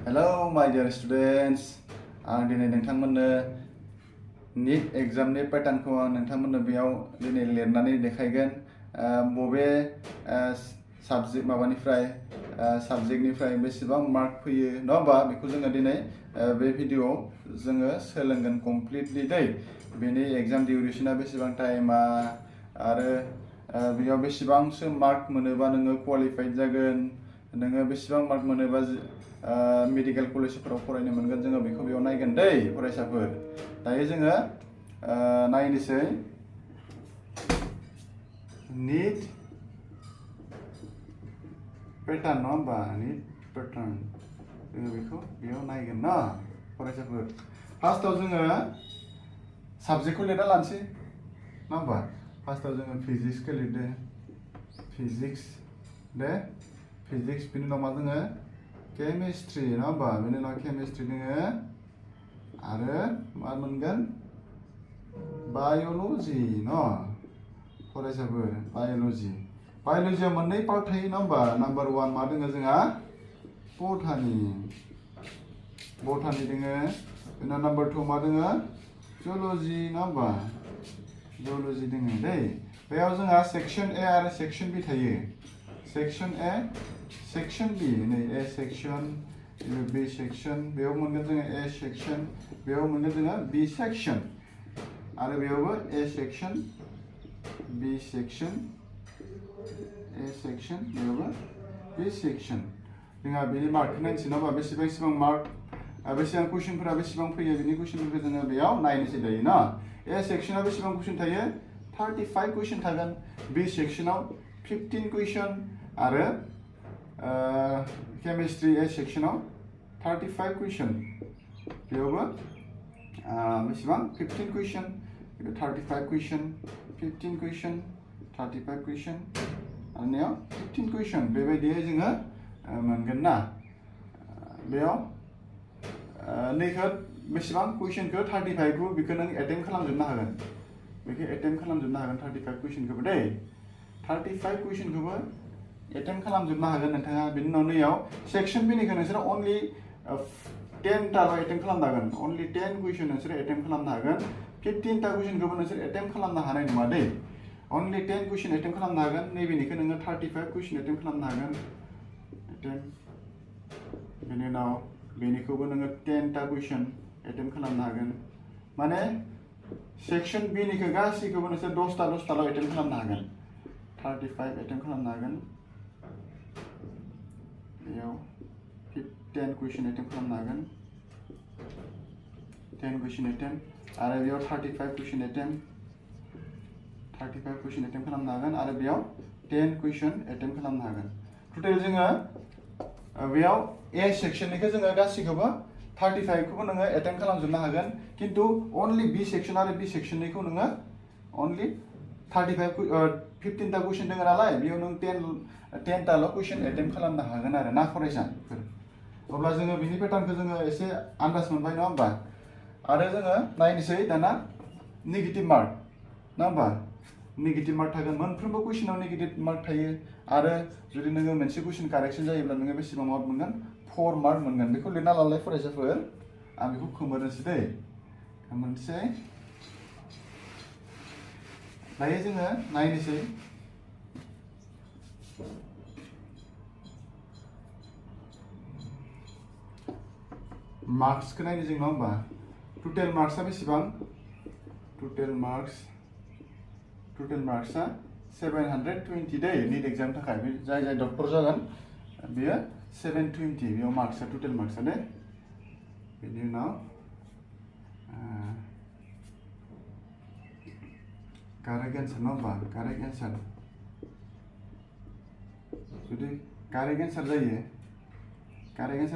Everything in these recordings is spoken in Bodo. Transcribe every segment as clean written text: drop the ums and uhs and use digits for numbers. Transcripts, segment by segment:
Hello my dear students, आं दिनै नोंथांमोननो NEET examनि पैटार्नखौ आं नोंथांमोननो बेयाव दिनै लिरनानै देखायगोन बबे साबजेक्टनिफ्राय बेसेबां मार्क फैयो नङा होमबा बेखौ जोङो दिनै बे भिडियोआव जोङो सोलोंगोन कमप्लिटलि दै बेनि एग्जाम डिउरेशना बेसेबां टाइमा आरो बेयाव बेसेबांसो मार्क मोनोबा नोङो क्वालिफाइड जागोन नोङो बेसेबां मार्क मोनोबा मेडिकल कलेजफोराव फरायनो मोनगोन जोङो बेखौ बेयाव नायगोन दै फरायसाफोर दायो जोङो नायनोसै NEET पैटार्न नङा होमबा NEET पैटार्न जोङो बेखौ बेयाव नायगोन ना फरायसाफोर फार्स्टआव जोङो साबजेक्टखौ लिरना लानोसै नङा होमबा फार्स्टआव जोङो फिजिक्सखौ लिरदो फिजिक्स बिनि उनाव मा जोङो केमिस्ट्रि नङा होमबा बेनि उनाव केमिस्ट्रि दोङो आरो मा मोनगोन बाय'ल'जि न फरायसाफोर बाय'ल'जियाव मोननै पार्ट थायो नङा होमबा नाम्बार 1 मा दोङो जोंहा बटानि दोङो बेनि नाम्बार 2 मा दोङो जुल'जि नङा होमबा जुल'जि दोङो दै बेयाव जोंहा सेक्शन ए आरो सेक्शन बी थायो सेक्शन ए सेक्शन बी नै ए सेक्शन बी सेक्शन बेयाव मोनगोन जोङो ए सेक्शन बेयाव मोनगोन जोङो बी सेक्शन आरो बेयावबो A section B section A section बेयावबो बी सेक्शन जोंहा बेनि मार्कखौ नायनोसै नङा होमबा बेसेबां मार्क बेसेबां कुइसनफोरा बेसेबां फैयो बेनि कुइसनफोरखौ जोङो बेयाव नायनोसै दायो ना ए सेक्शनाव बेसेबां कुइसन थायो 35 कुइसन थागोन बी सेक्शनाव 15 कुइसन आरो केमिस्ट्रि ए सेक्शनाव 35 कुइसन बेयावबो बेसेबां 15 कुइसन 35 कुइसन 15 कुइसन 35 कुइसन आरो 15 कुइसन बेबायदियै जोङो मोनगोन ना बेयाव नैखौ बेसेबां कुइसनखौ 35 खौ बेखौ नों एटेम्प्ट खालामजोबनो हागोन बेखौ एटेम्प्ट खालामजोबनो हागोन 35 कुइसनखौबो दै 35 कुइसनखौबो एटेम्प्ट खालामजोबनो हागोन नोंथाङा बेनि उनाव नैयाव सेक्शन बिनिखौ नोंसोरो अनलि 10 टाल' एटेम्प्ट खालामनो हागोन अनलि 10 कुइसन नोंसोरो एटेम्प्ट खालामनो हागन 15 टा कुइसनखौबो नोंसोर एटेम्प्ट खालामनो हानाय नङा दै अनलि 10 कुइसन एटेम्प्ट खालामनो हागोन नैबेनिखौ नोङो 35 कुइसन एटेम्प्ट खालामनो हागोन एटेम्प्ट बेनि उनाव बेनिखौबो नोङो 10 टा कुइसन एटेम्प्ट खालामनो हागोन माने सेक्शन बिनिखौ गासैखौबो नोंसोर 10 टाल' एटेम्प्ट खालामनो हागोन 35 एटेम्प्ट खालामनो हागोन बेयाव 10 कुइसन एटेम्प्ट खालामनो हागोन 10 कुइसन एटेम्प्ट आरो बेयाव 35 कुइसन एटेम्प्ट खालामनो हागोन आरो बेयाव 10 कुइसन एटेम्प्ट खालामनो हागोन टोटेल जोङो बेयाव ए सेक्शननिखौ जोङो गासैखौबो 35 खौबो नोङो एटेम्प्ट खालामजोबनो हागोन किन्तु अनलि बी सेक्शन आरो बी सेक्शननिखौ नोङो अनलि 15 टा कुइसन दङ नालाय बेयाव नों 10 टाल' कुइसन एटेम्प्ट खालामनो हागोन आरो ना फरायसाफोर अब्ला जोङो बिनि पेटार्नखौ जोङो एसे आन्दाज मोनबाय नङा होमबा आरो जोङो नायनोसै दाना नेगेटिभ मार्क नङा होमबा नेगेटिभ मार्क थागोन मोनफ्रोमबो कुइसनाव नेगेटिभ मार्क थायो आरो जुदि नोङो मोनसे कुइसन कारेक्शन जायोब्ला नोङो बेसेबां मार्क मोनगोन 4 मार्क मोनगोन बेखौ लिरना लालाय फरायसाफोर आं बेखौ खोमोरनोसै दै खोमोरनोसै दायो जोङो नायनोसै मार्क्सखौ नायनोसै नङा होमबा टोटेल मार्क्सआ बेसेबां टोटेल मार्क्सआ 720 दै नीट एग्जाम थाखाय जाय डक्टर जागोन बेयो 720 बेयाव मार्क्सआ टोटेल मार्क्सआ दै बेनि उनाव कारेक्ट एन्सार नङा होमबा कारेक्ट एन्सार जुदि कारेक्ट एन्सार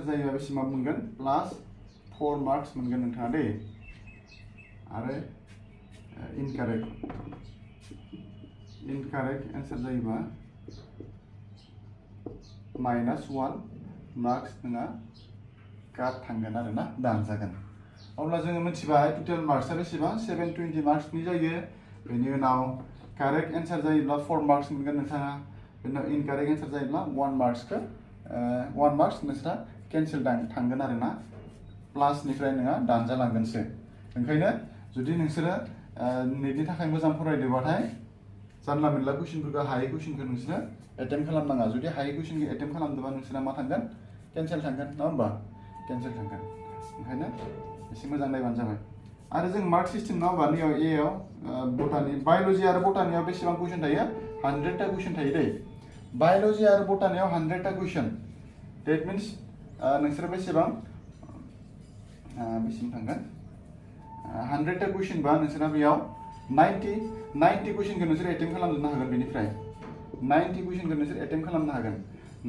जायोबा बेसेबां मोनगोन प्लास 4 मार्क्स मोनगोन नोंथाङा दै आरो इनकारेक्ट एन्सार जायोबा -1 मार्क्स नोंहा काट थांगोन आरो ना दानजागोन अब्ला जोङो मिथिबाय टोटेल मार्क्सआ बेसेबां 720 मार्क्सनि जायो बेनि उनाव कारेक्ट एन्सार जायोब्ला 4 मार्क्स मोनगोन नोंथाङा बेनि उनाव इनकारेक्ट एन्सार जायोब्ला 1 मार्क्स नोंसोरा केन्सेल थांगोन आरोना प्लासनिफ्राय नोंहा दानजालांगोनसो ओंखायनो जुदि नोंसोरो नेटनि थाखाय मोजां फरायदोंबाथाय जानला मोनला कुइसनफोरखौ हायै कुइसनखौ नोंसोरो एटेम्प्ट खालामनाङा जुदि हायै कुइसनखौ एटेम्प्ट खालामदोंबा नोंसोरा मा थांगोन केन्सेल थांगोन नङा होमबा केन्सेल थांगोन ओंखायनो एसे मोजां नायबानो जाबाय आरो जों मार्क सिस्टेम नङा होमबा नैयाव एआव बटानि बाय'लजि आरो बटानियाव बेसेबां कुइसन थायो 100टा कुइसन थायो दै बाय'लजि आरो बटानियाव 100टा कुइसन डेट मिन्स नोंसोर बेसेबां बेसिम थांगोन 100टा कुइसन बा नोंसोरा बेयाव 90 कुइसनखौ नोंसोर एटेम्प्ट खालामजोबनो हागोन बेनिफ्राय 90 कुइसनखौ नोंसोर एटेम्प्ट खालामनो हागोन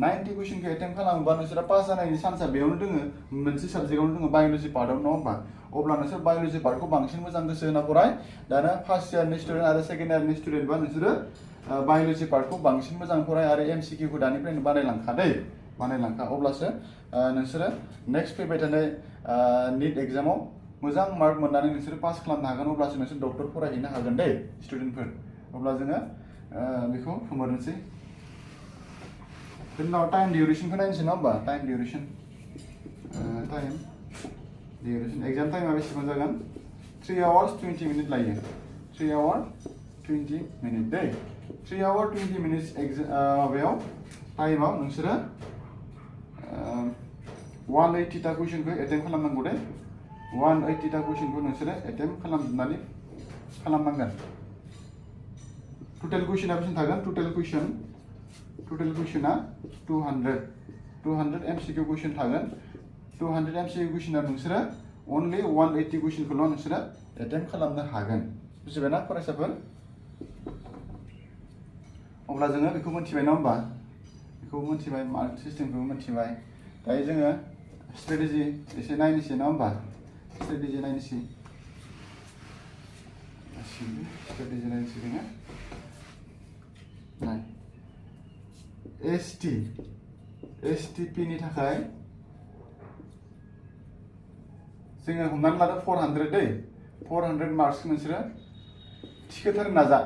90 कुइसनखौ एटेम्प्ट खालामोबा नोंसोरा पास जानायनि चान्सआ बेयावनो दोङो मोनसे साबजेक्टआवनो दोङो बाय'लजि पार्टआव नङा होमबा अब्ला नोंसोर बाय'लजि पार्टखौ बांसिन मोजां गोसो होना फराय दाना फार्स्ट इयारनि स्टुडेन्ट आरो सेकेन्ड इयारनि स्टुडेन्टबा नोंसोरो बाय'लजि पार्टखौ बांसिन मोजां फराय आरो एमसिकिउखौ दानिफ्रायनो बानायलांखा अब्लासो नोंसोरो नेक्स्ट फैबाय थानाय नीट एग्जामाव मोजां मार्क मोननानै नोंसोर पास खालामनो हागोन अब्लासो नोंसोर डक्टर फरायहैनो हागोन दै स्टुडेन्टफोर अब्ला जोङो बेखौ खोमोरनोसै बिनि उनाव टाइम डिउरेसनखौ नायनोसै नङा होमबा टाइम डिउरेसन एग्जाम टाइमा बेसेबां जागोन 3 hours 20 minutes लायो 3 hours 20 minutes दै 3 hours 20 minutes माबायाव टाइमाव नोंसोरो 180टा कुइसनखौ एटेम्प्ट खालामनांगौ दै 180टा कुइसनखौ नोंसोरो एटेम्प्ट खालामनांगोन टोटेल कुइसना बेसेबां थागोन टोटेल कुइसना 200 एमसिकिउ कुइसन थागोन 200 एमसिकिउ कुइसना नोंसोरो only 180 कुइसनखौल' नोंसोरो एटेम्प्ट खालामनो हागोन बुजिबायना फरायसाफोर अब्ला जोङो बेखौ मोनथिबाय नङा होमबा बेखौ मोनथिबाय मार्क सिस्टेमखौबो मोनथिबाय दायो जोङो स्ट्रेटेजि एसे नायनोसै नङा होमबा स्ट्रेटेजि नायनोसै जोङो नाय STP नि थाखाय जोङो हमनानै लादो 400 दै 400 मार्क्सखौ नोंसोरो थिखोथारनो नाजा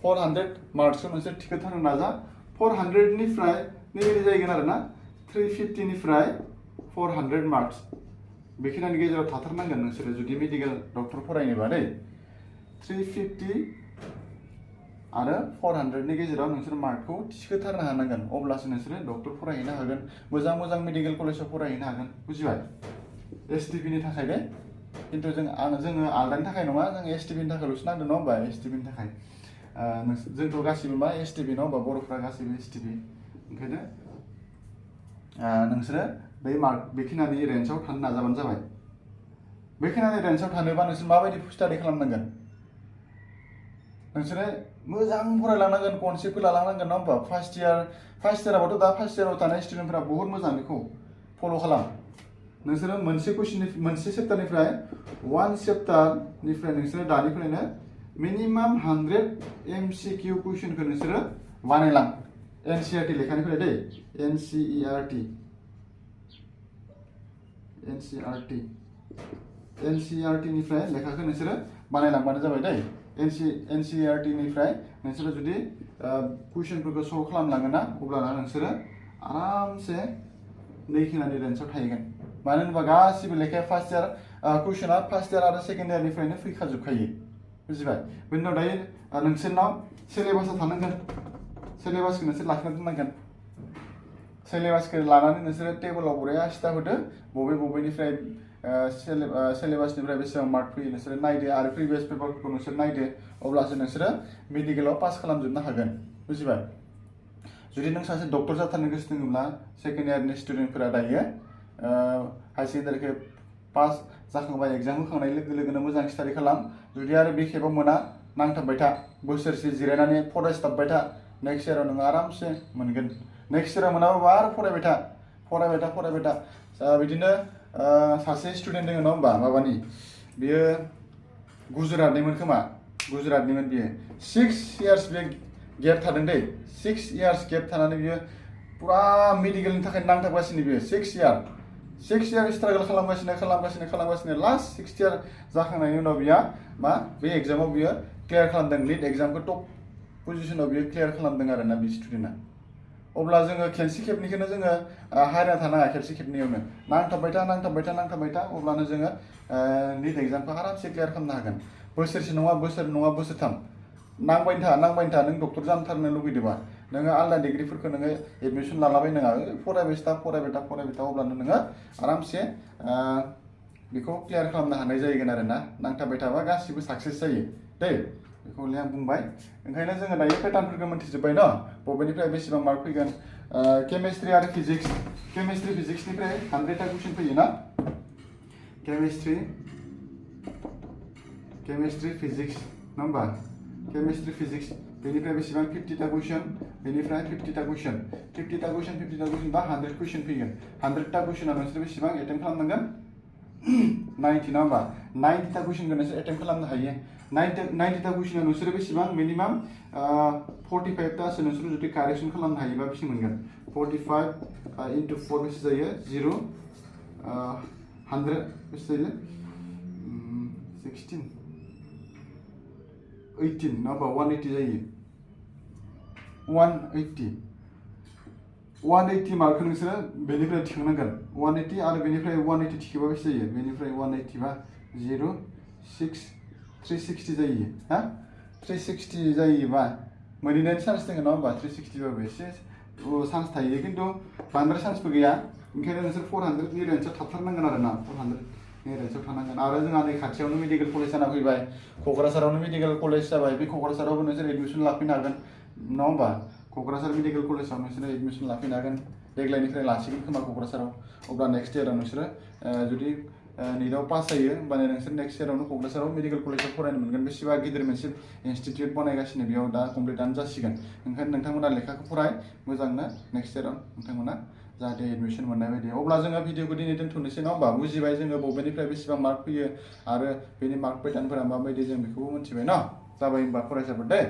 400 मार्क्सखौ नोंसोर थिखोथारनो नाजा 400 निफ्राय नैबेदि जाहैगोन आरोना 350 निफ्राय 400 मार्क्स बेखिनिनि गेजेराव थाथारनांगोन नोंसोरो जुदि मेडिकेल डक्टर फरायनोबा दै 350 आरो 400 नि गेजेराव नोंसोर मार्कखौ थिखोथारनो हानांगोन अब्लासो नोंसोरो डक्टर फरायहैनो हागोन मोजां मेडिकेल कलेजाव फरायहैनो हागोन बुजिबाय STP नि थाखाय दे खिन्थु जोङो आलदानि थाखाय नङा जों STP नि थाखायल'सो नांदों नङा होमबा STP नि थाखाय जोंथ' गासिबो मा STP नङा होमबा बर'फ्रा गासिबो STP ओंखायनो नोंसोरो बे बेखिनिनि रेन्जआव थानो नाजाबानो जाबाय बेखिनिनि रेन्जआव थानोबा नोंसोर माबायदि स्टाडि खालामनांगोन नोंसोरो मोजां फरायलांनांगोन कनसेप्टखौ लालांनांगोन नङा होमबा फार्स्ट इयारावथ' दा फार्स्ट इयाराव थानाय स्टुडेन्टफोरा बहुत मोजां बेखौ फल' खालाम नोंसोरो मोनसे चेप्टारनिफ्राय 1 चेप्टारनिफ्राय नोंसोरो दानिफ्रायनो मिनिमाम 100 MCQ कुइसनखौ नोंसोरो बानायलां NCERT लेखानिफ्राय दै NCERT निफ्राय लेखाखौ नोंसोरो बानायलांबानो जाबाय दै NCERT निफ्राय नोंसोरो जुदि कुइसनफोरखौ सल्भ खालामलाङोना अब्लाना नोंसोरो आरामसे नैखिनानि रेन्जआव थाहैगोन मानो होनोबा गासिबो लेखाया फार्स्ट इयार कुइसना फार्स्ट इयार आरो सेकेन्ड इयारनिफ्रायनो फैखाजोबखायो बुजिबाय बेनि उनाव दायो नोंसोरनाव सिलेबासा थानांगोन सिलेबासखौ नोंसोर लाखिना दोननांगोन सिलेबासखौ लानानै नोंसोरो टेबोलाव बरिया सिथा होदो बबेनिफ्राय सिलेबासनिफ्राय बेसेबां मार्क फैयो नोंसोरो नायदो आरो प्रिभियास पेपारफोरखौ नोंसोर नायदो अब्लासो नोंसोरो मेडिकेलाव पास खालामजोबनो हागोन बुजिबाय जुदि नों सासे डक्टर जाथारनो गोसो दङब्ला सेकेन्ड इयारनि स्टुडेन्टफोरा दायो हाई सेकेन्डारिखौ पास जाखांबाय एग्जाम होखांनाय लोगो लोगोनो मोजां स्टाडि खालाम जुदि आरो बे खेबाव मोना नांथाबबाय था बोसोरसे जिरायनानै फरायस्ताबबाय था नेक्स्ट इयाराव नोङो आरामसे मोनगोन नेक्स्ट इयाराव मोनाबाबो आरो फरायबाय था बिदिनो सासे स्टुडेन्ट दङ नङा होमबा माबानि बियो गुजरातनिमोन बियो 6 years बे गेप थादों दै 6 years गेप थानानै बियो पुरा मेडिकेलनि थाखाय नांथाबगासिनो बियो 6 year स्ट्रागल खालामगासिनो लास्ट 6 year जाखांनायनि उनाव बियो बे एग्जामाव बियो क्लियार खालामदों नीट एग्जामखौ टप पजिशनाव बियो क्लियार खालामदों आरोना बे स्टुडेन्टआ अब्ला जोङो खेबसे खेबनैखौनो जोङो हायना थानाङा खेबसे खेबनैयावनो नांथाबबाय था अब्लानो जोङो NEET एग्जामखौ आरामसे क्लियार खालामनो हागोन बोसोरसे नङा बोसोरथाम नांबाय था नों डक्टर जाथारनो लुगैदोंबा नोङो आलदा डिग्रीफोरखौ नोङो एडमिसन लालाबायनाङा फरायबाय था अब्लानो नोङो आरामसे बेखौ क्लियार खालामनो हानाय जाहैगोन आरो ना नांथाबबाय थाबा गासिबो साक्सेस जायो दै बेखौ आं बुंबाय ओंखायनो जोङो दायो पेटार्नफोरखौ मोनथिजोब्बाय न बबेनिफ्राय बेसेबां मार्क फैगोन केमिस्ट्रि आरो फिजिक्सनिफ्राय 100टा कुइसन फैयो ना केमिस्ट्रि फिजिक्स नङा होमबा केमिस्ट्रि फिजिक्स बेनिफ्राय बेसेबां 50टा कुइसन बेनिफ्राय 50टा कुइसन बा 100 कुइसन फैगोन 100टा कुइसना नोंसोर बेसेबां एटेम्प्ट खालामनांगोन 90 नङा होमबा 90टा कुइसनखौ नोंसोर एटेम्प्ट खालामनो हायो 90टा कुइसना नोंसोर बेसेबां मिनिमाम 45टासो नोंसोर जुदि कारेक्सन खालामनो हायोबा बेसे मोनगोन 45 into 4 बेसे जायो 0 100 बेसे जायो 16 18 नङा होमबा 180 जायो 180 मार्कखौ नोंसोरो बेनिफ्राय थिखांनांगोन 180 आरो बेनिफ्राय 180 थिखोबा बेसे जायो बेनिफ्राय 180 बा 0 6 360 जायो हा 360 जायोबा मोनहैनायनि चान्स दङ नङा होमबा 360 बाबो एसे चान्स थायो खिन्थु बांद्राय चान्सबो गैया ओंखायनो नोंसोर 400 नि रेन्जआव थाथारनांगोन आरो ना 400 नि रेन्जआव थानांगोन आरो जोंहा नै खाथियावनो मेडिकेल कलेज जाना फैबाय क'क्राझारावनो मेडिकेल कलेज जाबाय बे क'क्राझारावबो नोंसोर एडमिसन लाफैनो हागोन नङा होमबा क'क्राझार मेडिकेल कलेजाव नोंसोरो एडमिसन लाफैनो हागोन देग्लायनिफ्राय लासिगोन खोमा क'क्राझाराव अब्ला नेक्स्ट इयाराव नोंसोरो जुदि NEETआव पास जायो होमबानो नोंसोर नेक्स्ट इयारावनो क'क्राझाराव मेडिकेल कलेजाव फरायनो मोनगोन बेसेबा गिदिर मोनसे इनस्टिट्युट बानायगासिनो बेयाव दा कमप्लिटआनो जासिगोन ओंखायनो नोंथांमोना लेखाखौ फराय मोजांनो नेक्स्ट इयाराव नोंथांमोना जाहाथे एडमिसन मोननाय बायदि अब्ला जोङो भिडिअखौ दिनै दोनथ'नोसै नङा होमबा बुजिबाय जोङो बबेनिफ्राय बेसेबां मार्क फैयो आरो बेनि मार्क पेटार्नफोरा माबायदि जों बेखौबो मिथिबाय न जाबाय होमबा फरायसाफोर दे